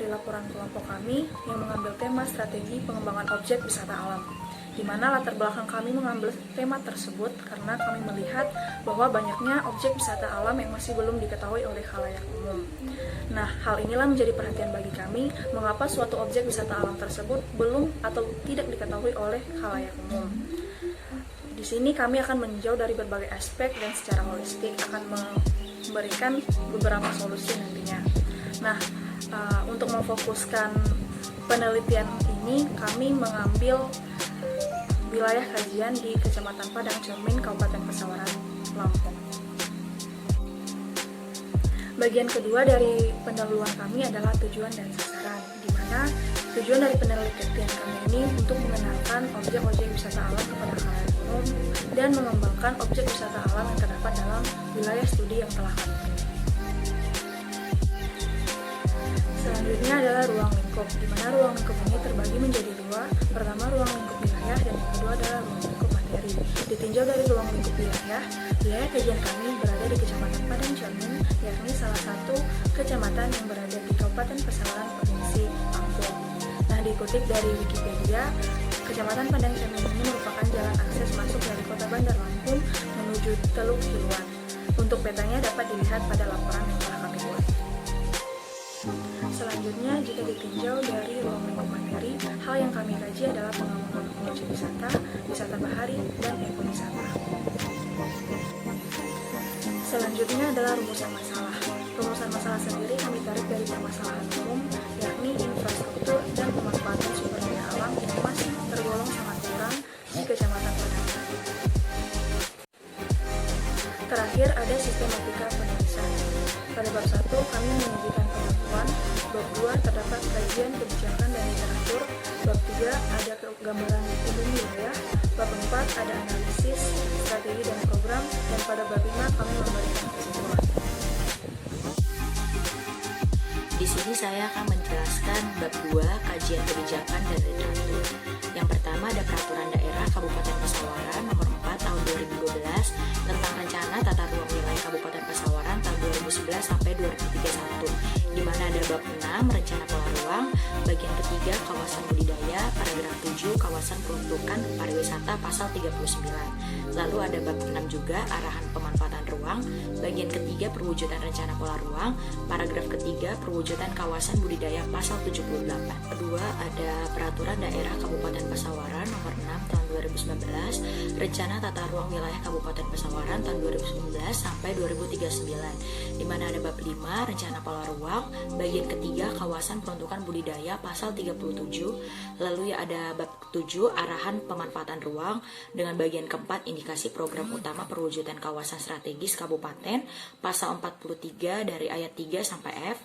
dari laporan kelompok kami yang mengambil tema strategi pengembangan objek wisata alam, di mana latar belakang kami mengambil tema tersebut karena kami melihat bahwa banyaknya objek wisata alam yang masih belum diketahui oleh khalayak umum. Nah, hal inilah menjadi perhatian bagi kami, mengapa suatu objek wisata alam tersebut belum atau tidak diketahui oleh khalayak umum. Di sini kami akan meninjau dari berbagai aspek dan secara holistik akan memberikan beberapa solusi nantinya. Nah, untuk memfokuskan penelitian ini, kami mengambil wilayah kajian di Kecamatan Padang Cermin, Kabupaten Pesawaran, Lampung. Bagian kedua dari pendahuluan kami adalah tujuan dan sasaran, di mana tujuan dari penelitian kami ini untuk mengenalkan objek-objek wisata alam kepada khalayak umum dan mengembangkan objek wisata alam yang terdapat dalam wilayah studi yang telah kami pilih. Selanjutnya adalah ruang lingkup, di mana ruang lingkup ini terbagi menjadi dua. Pertama, ruang lingkup wilayah, dan yang kedua adalah ruang lingkup materi. Ditinjau dari ruang lingkup wilayah kajian kami berada di Kecamatan Padang Cermin, yakni salah satu kecamatan yang berada di Kabupaten Pesawaran, Provinsi Lampung. Nah, dikutip dari Wikipedia, Kecamatan Padang Cermin ini merupakan jalan akses masuk dari Kota Bandar Lampung menuju Teluk Siluan. Untuk petanya dapat dilihat pada laporan yang telah kami buat. Selanjutnya, jika ditinjau dari ruang lingkup materi, hal yang kami kaji adalah pengembangan objek wisata, wisata bahari, dan ekowisata. Selanjutnya adalah rumusan masalah. Rumusan masalah sendiri kami tarik dari permasalahan umum, yakni infrastruktur dan pemanfaatan sumber daya alam yang masih tergolong sangat kurang di Kecamatan Padang. Terakhir, ada sistematika penulisan. Pada bab 1, kami menyajikan pengakuan. Bab 2, terdapat kajian kebijakan dan literatur. Bab 3, ada gambaran umum wilayah. Bab 4, ada analisis, strategi dan program. Dan pada bab 5, kami memberikan kesimpulan. Di sini saya akan menjelaskan bab 2, kajian kebijakan dan literatur. Yang pertama ada Peraturan Daerah Kabupaten Pesawaran Nomor 4 Tahun 2012 tentang Rencana Tata Ruang Wilayah Kabupaten Pesawaran tahun 2011 sampai 2031, di mana ada bab 6 Rencana Pola Ruang, bagian ketiga Kawasan Budidaya, paragraf 7 Kawasan Peruntukan Pariwisata pasal 39. Lalu ada bab 6 juga Arahan Pemanfaatan Ruang, bagian ketiga Perwujudan Rencana Pola Ruang, paragraf ketiga Perwujudan Kawasan Budidaya pasal 78. Kedua ada Peraturan Daerah Kabupaten Pesawaran Nomor 6 tahun 2019, Rencana Tata Ruang Wilayah Kabupaten Pesawaran tahun 2019 sampai 2039, di mana ada bab 5 Rencana Pola Ruang, bagian ketiga Kawasan Peruntukan Budidaya pasal 37. Lalu ada bab 7 Arahan Pemanfaatan Ruang dengan bagian keempat Indikasi Program Utama Perwujudan Kawasan Strategis Kabupaten pasal 43 dari ayat 3 sampai F.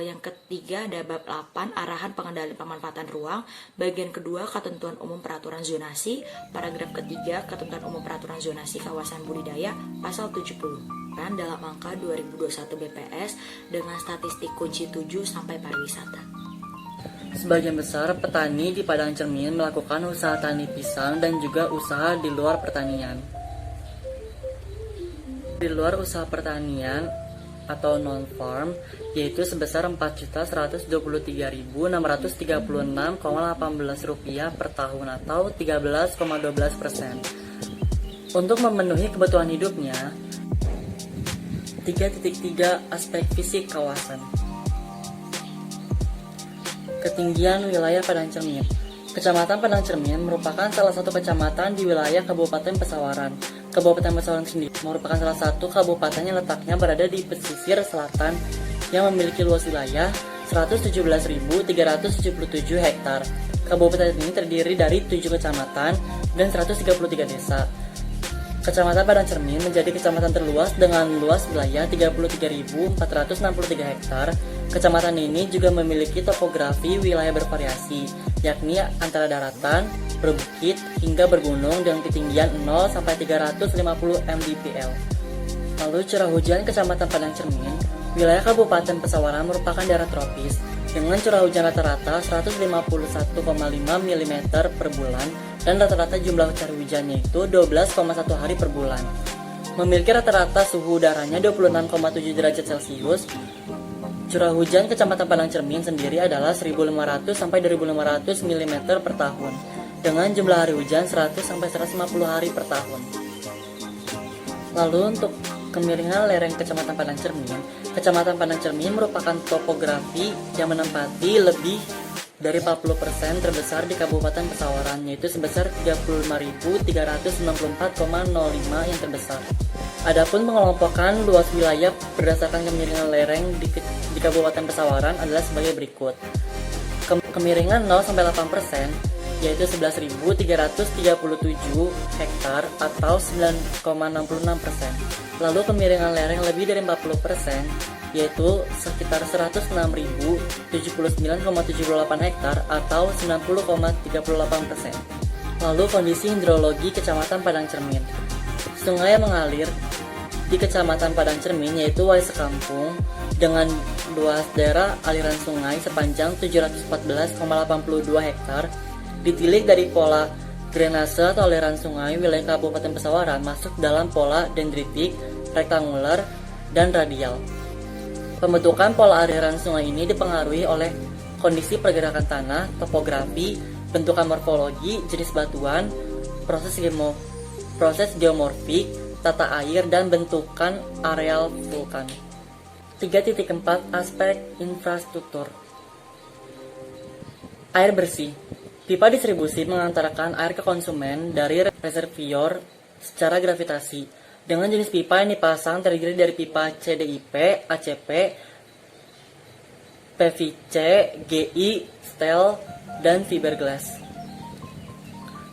Yang ketiga ada bab 8 Arahan Pengendalian Pemanfaatan Ruang, bagian kedua Ketentuan Umum Peraturan Zonasi, paragraf ketiga Ketentuan Umum Peraturan Zonasi Kawasan Budidaya pasal 70 dan dalam angka 2021 BPS dengan statistik kunci 7 sampai pariwisata. Sebagian besar petani di Padang Cermin melakukan usaha tani pisang dan juga usaha di luar pertanian. Di luar usaha pertanian atau non-farm, yaitu sebesar Rp4.123.636,18 per tahun atau 13,12%. Untuk memenuhi kebutuhan hidupnya, 3.3 aspek fisik kawasan. Ketinggian wilayah Padang Cermin. Kecamatan Padang Cermin merupakan salah satu kecamatan di wilayah Kabupaten Pesawaran. Kabupaten Pesawaran sendiri merupakan salah satu kabupaten yang letaknya berada di pesisir selatan yang memiliki luas wilayah 117.377 hektar. Kabupaten ini terdiri dari 7 kecamatan dan 133 desa. Kecamatan Padang Cermin menjadi kecamatan terluas dengan luas wilayah 33.463 hektar. Kecamatan ini juga memiliki topografi wilayah bervariasi, yakni antara daratan, berbukit, hingga bergunung dengan ketinggian 0 sampai 350 mdpl. Lalu curah hujan Kecamatan Padang Cermin, wilayah Kabupaten Pesawaran merupakan daerah tropis dengan curah hujan rata-rata 151,5 mm per bulan dan rata-rata jumlah curah hujannya itu 12,1 hari per bulan. Memiliki rata-rata suhu udaranya 26,7 derajat Celcius. Curah hujan Kecamatan Padang Cermin sendiri adalah 1.500 sampai 2.500 mm per tahun, dengan jumlah hari hujan 100 sampai 150 hari per tahun. Lalu untuk kemiringan lereng Kecamatan Padang Cermin, Kecamatan Padang Cermin merupakan topografi yang menempati lebih dari 40% terbesar di Kabupaten Pesawaran, yaitu sebesar 35.394,05 yang terbesar. Adapun pengelompokan luas wilayah berdasarkan kemiringan lereng di Kabupaten Pesawaran adalah sebagai berikut. Kemiringan 0 sampai 8% yaitu 11.337 hektar atau 9,66%. Lalu kemiringan lereng lebih dari 40% yaitu sekitar 106.079,78 hektar atau 90,38%. Lalu kondisi hidrologi Kecamatan Padang Cermin. Sungai yang mengalir di Kecamatan Padang Cermin yaitu Wali Sekampung dengan luas daerah aliran sungai sepanjang 714,82 hektar, ditilik dari pola drainase atau aliran sungai wilayah Kabupaten Pesawaran masuk dalam pola dendritik, rektangular, dan radial. Pembentukan pola aliran sungai ini dipengaruhi oleh kondisi pergerakan tanah, topografi, bentukan morfologi, jenis batuan, proses geomorfik, tata air, dan bentukan areal vulkan. 3.4 Aspek infrastruktur. Air bersih. Pipa distribusi mengantarkan air ke konsumen dari reservoir secara gravitasi. Dengan jenis pipa yang dipasang terdiri dari pipa CDIP, ACP, PVC, GI, steel, dan fiberglass.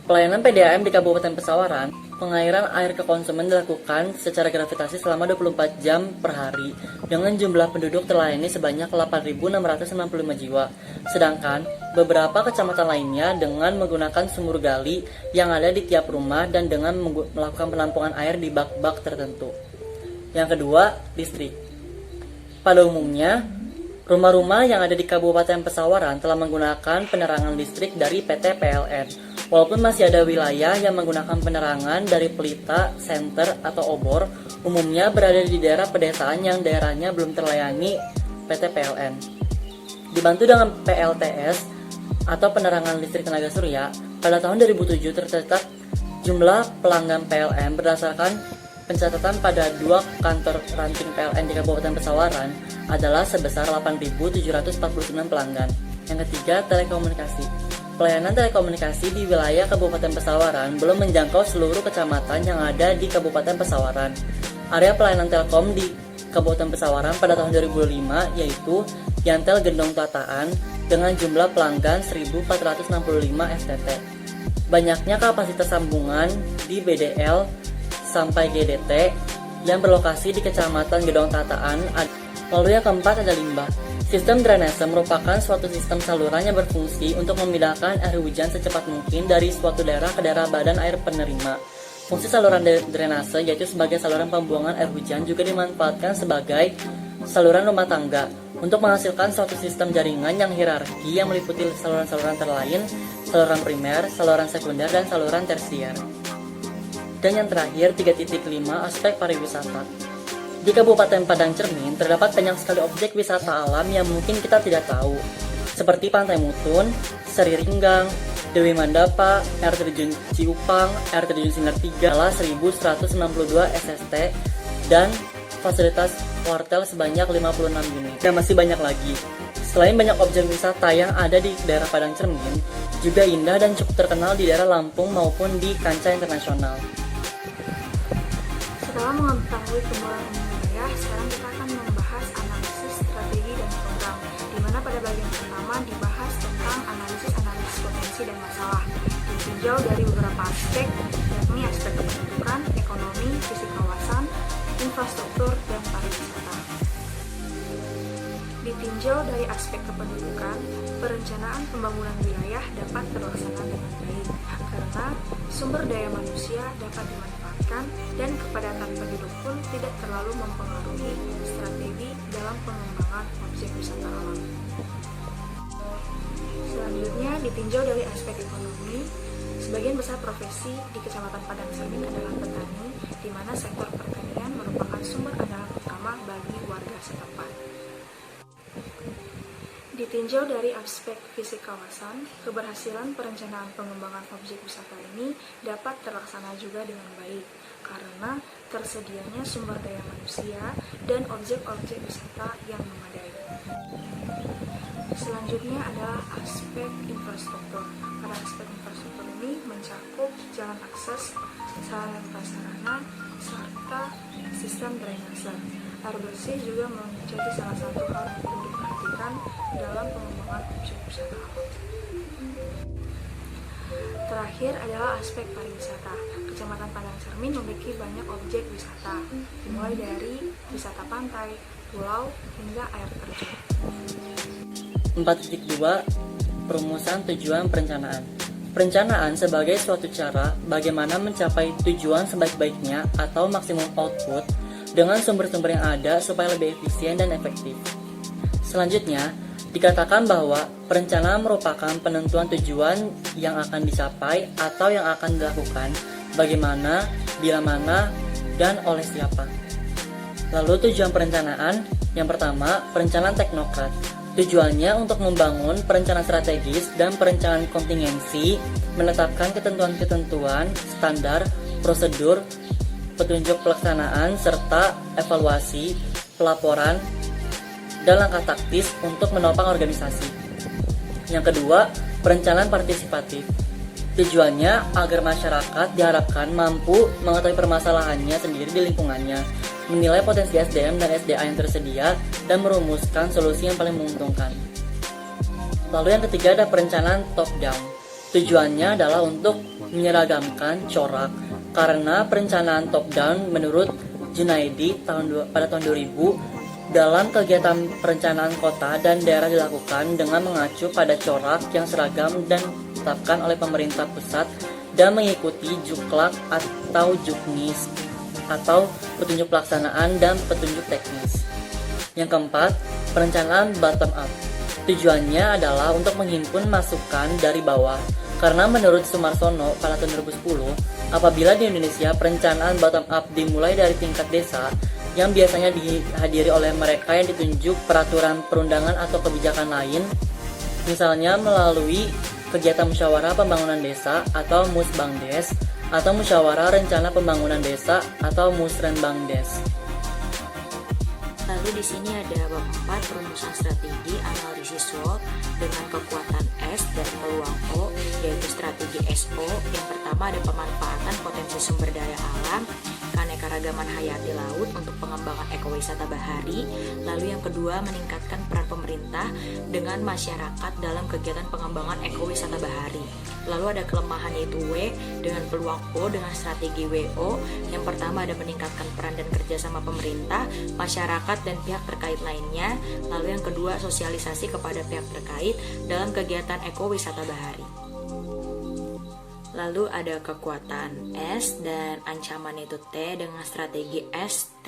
Pelayanan PDAM di Kabupaten Pesawaran, pengairan air ke konsumen dilakukan secara gravitasi selama 24 jam per hari dengan jumlah penduduk terlayani sebanyak 8.665 jiwa. Sedangkan beberapa kecamatan lainnya dengan menggunakan sumur gali yang ada di tiap rumah dan dengan melakukan penampungan air di bak-bak tertentu. Yang kedua, listrik. Pada umumnya, rumah-rumah yang ada di Kabupaten Pesawaran telah menggunakan penerangan listrik dari PT PLN. Walaupun masih ada wilayah yang menggunakan penerangan dari pelita, senter, atau obor, umumnya berada di daerah pedesaan yang daerahnya belum terlayani PT PLN. Dibantu dengan PLTS atau penerangan listrik tenaga surya, pada tahun 2007 tercatat jumlah pelanggan PLN berdasarkan pencatatan pada 2 kantor ranting PLN di Kabupaten Pesawaran adalah sebesar 8.749 pelanggan. Yang ketiga, telekomunikasi. Pelayanan telekomunikasi di wilayah Kabupaten Pesawaran belum menjangkau seluruh kecamatan yang ada di Kabupaten Pesawaran. Area pelayanan telkom di Kabupaten Pesawaran pada tahun 2005 yaitu Yantel Gendong Tataan dengan jumlah pelanggan 1.465 STT. Banyaknya kapasitas sambungan di BDL sampai GDT yang berlokasi di Kecamatan Gedong Tataan. Lalu yang keempat ada limbah. Sistem drainase merupakan suatu sistem saluran yang berfungsi untuk memindahkan air hujan secepat mungkin dari suatu daerah ke daerah badan air penerima. Fungsi saluran drainase yaitu sebagai saluran pembuangan air hujan juga dimanfaatkan sebagai saluran rumah tangga untuk menghasilkan suatu sistem jaringan yang hierarki yang meliputi saluran-saluran terlain, saluran primer, saluran sekunder, dan saluran tersier. Dan yang terakhir, 3.5 Aspek pariwisata. Di Kabupaten Padang Cermin terdapat banyak sekali objek wisata alam yang mungkin kita tidak tahu, seperti Pantai Mutun, Seri Ringgang, Dewi Mandapa, air terjun Ciupang, air terjun Sinar 3, 1.162 SST, dan fasilitas wartel sebanyak 56 unit. Dan masih banyak lagi. Selain banyak objek wisata yang ada di daerah Padang Cermin, juga indah dan cukup terkenal di daerah Lampung maupun di kancah internasional. Setelah mengetahui perkembangan wilayah, sekarang kita akan membahas analisis strategi dan program, di mana pada bagian pertama dibahas tentang analisis potensi dan masalah, ditinjau dari beberapa aspek, yakni aspek kependudukan, ekonomi, fisik kawasan, infrastruktur, dan pariwisata. Ditinjau dari aspek kependudukan, perencanaan pembangunan wilayah dapat terlaksana dengan baik, karena sumber daya manusia dapat dimanfaatkan dan kepadatan penduduk pun tidak terlalu mempengaruhi strategi dalam pengembangan objek wisata alam. Selanjutnya ditinjau dari aspek ekonomi. Sebagian besar profesi di Kecamatan Padang Cermin adalah petani, di mana sektor pertanian merupakan sumber andalan utama bagi warga setempat. Ditinjau dari aspek fisik kawasan, keberhasilan perencanaan pengembangan objek wisata ini dapat terlaksana juga dengan baik karena tersedianya sumber daya manusia dan objek-objek wisata yang memadai. Selanjutnya adalah aspek infrastruktur. Pada aspek infrastruktur ini mencakup jalan akses, sarana dan prasarana, serta sistem drainase. Air bersih juga menjadi salah satu hal yang perlu diperhatikan dalam pengembangan objek wisata alam. Terakhir adalah aspek pariwisata. Kecamatan Padang Cermin memiliki banyak objek wisata, dimulai dari wisata pantai, pulau, hingga air terjun. 4.2 Perumusan tujuan perencanaan. Perencanaan sebagai suatu cara bagaimana mencapai tujuan sebaik-baiknya atau maksimum output dengan sumber-sumber yang ada supaya lebih efisien dan efektif. Selanjutnya, dikatakan bahwa perencanaan merupakan penentuan tujuan yang akan dicapai atau yang akan dilakukan, bagaimana, bila mana, dan oleh siapa. Lalu tujuan perencanaan, yang pertama, perencanaan teknokrat. Tujuannya untuk membangun perencanaan strategis dan perencanaan kontingensi, menetapkan ketentuan-ketentuan, standar, prosedur, petunjuk pelaksanaan, serta evaluasi, pelaporan, dan langkah taktis untuk menopang organisasi. Yang kedua, perencanaan partisipatif. Tujuannya agar masyarakat diharapkan mampu mengetahui permasalahannya sendiri di lingkungannya, menilai potensi SDM dan SDA yang tersedia, dan merumuskan solusi yang paling menguntungkan. Lalu yang ketiga ada perencanaan top-down. Tujuannya adalah untuk menyeragamkan corak, karena perencanaan top-down menurut Junaidi pada tahun 2000, dalam kegiatan perencanaan kota dan daerah dilakukan dengan mengacu pada corak yang seragam dan ditetapkan oleh pemerintah pusat dan mengikuti juklak atau juknis atau petunjuk pelaksanaan dan petunjuk teknis. Yang keempat, perencanaan bottom up. Tujuannya adalah untuk menghimpun masukan dari bawah, karena menurut Sumarsono pada tahun 2010, apabila di Indonesia perencanaan bottom up dimulai dari tingkat desa, yang biasanya dihadiri oleh mereka yang ditunjuk peraturan perundangan atau kebijakan lain, misalnya melalui kegiatan musyawarah pembangunan desa atau Musbangdes, atau musyawarah rencana pembangunan desa atau Musrenbangdes. Lalu di sini ada bab 4 perumusan strategi analisis SWOT dengan kekuatan S dan peluang O, yaitu strategi SO. Yang pertama ada pemanfaatan potensi sumber daya alam, keanekaragaman hayati laut untuk pengembangan ekowisata bahari. Lalu yang kedua meningkatkan peran pemerintah dengan masyarakat dalam kegiatan pengembangan ekowisata bahari. Lalu ada kelemahan yaitu W dengan peluang O dengan strategi WO. Yang pertama ada meningkatkan peran dan kerjasama pemerintah, masyarakat, dan pihak terkait lainnya. Lalu yang kedua sosialisasi kepada pihak terkait dalam kegiatan ekowisata bahari. Lalu ada kekuatan S dan ancaman itu T dengan strategi ST.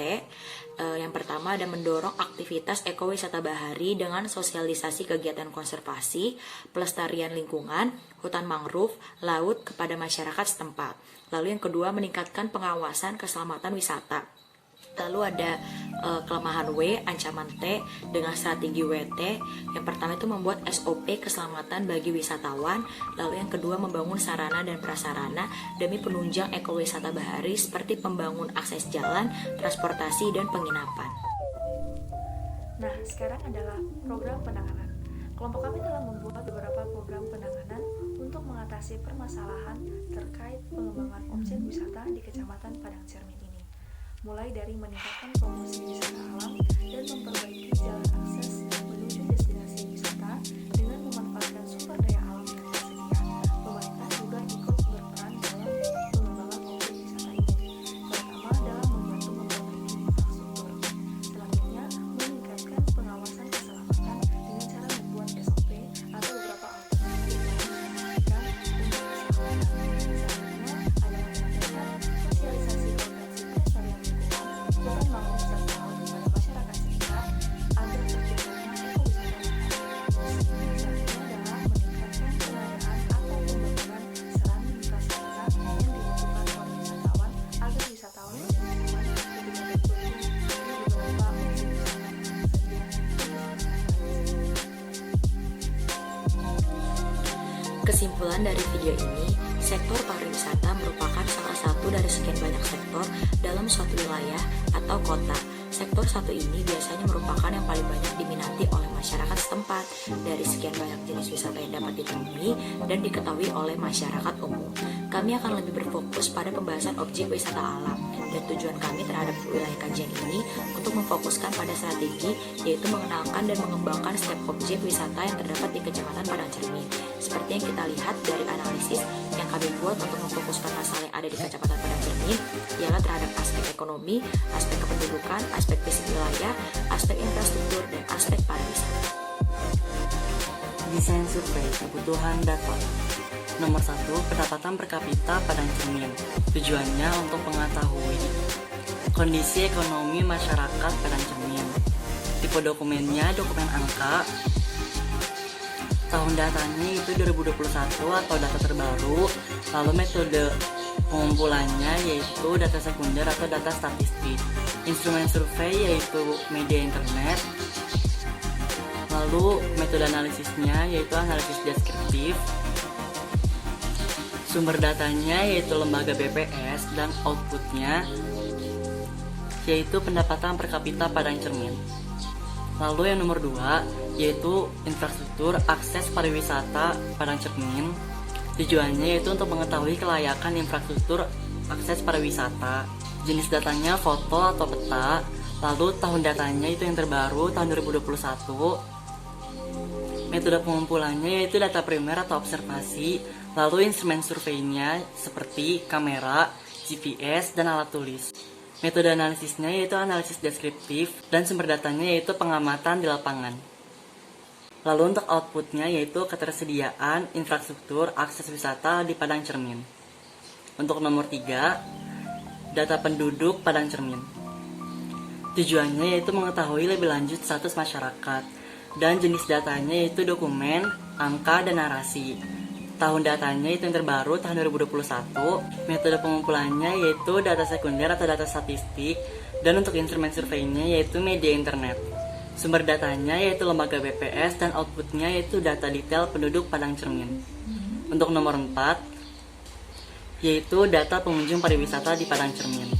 Yang pertama ada mendorong aktivitas ekowisata bahari dengan sosialisasi kegiatan konservasi, pelestarian lingkungan, hutan mangrove, laut kepada masyarakat setempat. Lalu yang kedua meningkatkan pengawasan keselamatan wisata. Lalu ada kelemahan W, ancaman T dengan strategi WT. Yang pertama itu membuat SOP keselamatan bagi wisatawan. Lalu yang kedua membangun sarana dan prasarana demi penunjang ekowisata bahari seperti pembangun akses jalan, transportasi, dan penginapan. Nah, sekarang adalah program penanganan. Kelompok kami telah membuat beberapa program penanganan untuk mengatasi permasalahan terkait pengembangan objek wisata di Kecamatan Padang Cermin ini. Mulai dari meningkatkan promosi wisata alam dan memperbaiki jalan akses menuju destinasi wisata dengan memanfaatkan sumber daya alam yang tersedia. Pemerintah juga ikut berperan dalam pengembangan objek wisata ini, terutama dalam membantu memperbaiki infrastruktur. Selanjutnya, meningkatkan pengawasan keselamatan dengan cara membuat SOP atau beberapa alternatif yang memastikan untuk keselamatan. Selanjutnya, adalah mengadakan sosialisasi konvensi pelestarian lingkungan dengan membangun jadwal kepada masyarakat sekitar agar terciptanya ekowisata bahari. Selanjutnya adalah meningkatkan Kesimpulan dari video ini, sektor pariwisata merupakan salah satu dari sekian banyak sektor dalam suatu wilayah atau kota. Sektor satu ini biasanya merupakan yang paling banyak diminati oleh masyarakat setempat dari sekian banyak jenis wisata yang dapat ditemui dan diketahui oleh masyarakat umum. Kami akan lebih berfokus pada pembahasan objek wisata alam, dan tujuan kami terhadap wilayah kajian ini untuk memfokuskan pada strategi, yaitu mengenalkan dan mengembangkan setiap objek wisata yang terdapat di Kecamatan Padang Cermin. Seperti yang kita lihat dari analisis yang kami buat untuk memfokuskan masalah yang ada di Kecamatan Padang Cermin, ialah terhadap aspek ekonomi, aspek kependudukan, aspek fisik wilayah, aspek infrastruktur, dan aspek pariwisata. Desain survei kebutuhan data. Nomor 1, pendapatan per kapita Padang Cermin. Tujuannya untuk mengetahui kondisi ekonomi masyarakat Padang Cermin. Tipe dokumennya dokumen angka. Tahun datanya itu 2021 atau data terbaru. Lalu metode pengumpulannya yaitu data sekunder atau data statistik. Instrumen survei yaitu media internet. Lalu metode analisisnya yaitu analisis deskriptif. Sumber datanya yaitu lembaga BPS dan outputnya yaitu pendapatan per kapita Padang Cermin. Lalu yang nomor 2 yaitu infrastruktur akses pariwisata Padang Cermin. Tujuannya yaitu untuk mengetahui kelayakan infrastruktur akses pariwisata. Jenis datanya foto atau peta. Lalu tahun datanya itu yang terbaru tahun 2021. Metode pengumpulannya yaitu data primer atau observasi. Lalu instrumen surveinya seperti kamera, GPS, dan alat tulis. Metode analisisnya yaitu analisis deskriptif, dan sumber datanya yaitu pengamatan di lapangan. Lalu untuk outputnya yaitu ketersediaan infrastruktur akses wisata di Padang Cermin. Untuk nomor 3, data penduduk Padang Cermin. Tujuannya yaitu mengetahui lebih lanjut status masyarakat, dan jenis datanya yaitu dokumen, angka, dan narasi. Tahun datanya itu yang terbaru tahun 2021. Metode pengumpulannya yaitu data sekunder atau data statistik, dan untuk instrumen surveinya yaitu media internet. Sumber datanya yaitu lembaga BPS dan outputnya yaitu data detail penduduk Padang Cermin. Untuk nomor 4 yaitu data pengunjung pariwisata di Padang Cermin.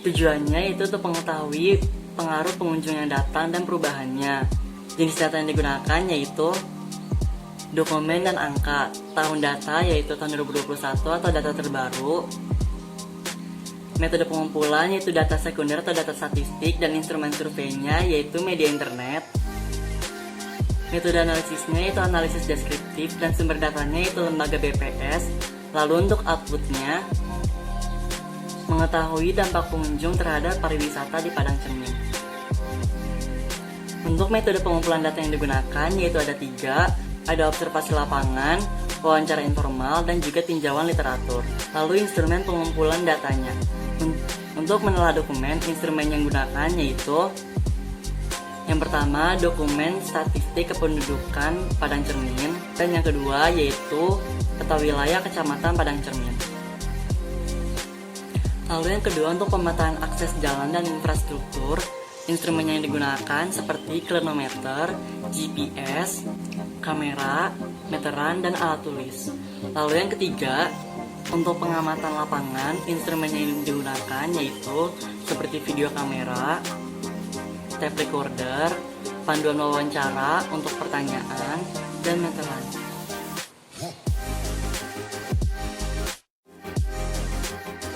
Tujuannya yaitu untuk mengetahui pengaruh pengunjung yang datang dan perubahannya. Jenis data yang digunakan yaitu dokumen dan angka. Tahun data yaitu tahun 2021 atau data terbaru. Metode pengumpulan yaitu data sekunder atau data statistik, dan instrumen surveinya yaitu media internet. Metode analisisnya yaitu analisis deskriptif, dan sumber datanya yaitu lembaga BPS. Lalu untuk outputnya mengetahui dampak pengunjung terhadap pariwisata di Padang Cermin. Untuk metode pengumpulan data yang digunakan yaitu ada 3. Ada observasi lapangan, wawancara informal, dan juga tinjauan literatur. Lalu instrumen pengumpulan datanya. Untuk menelaah dokumen, instrumen yang digunakan yaitu yang pertama, dokumen statistik kependudukan Padang Cermin, dan yang kedua yaitu peta wilayah Kecamatan Padang Cermin. Lalu yang kedua, untuk pemetaan akses jalan dan infrastruktur, instrumen yang digunakan seperti klinometer, GPS, kamera, meteran, dan alat tulis. Lalu yang ketiga, untuk pengamatan lapangan, instrumen yang digunakan yaitu seperti video kamera, tape recorder, panduan wawancara untuk pertanyaan, dan meteran.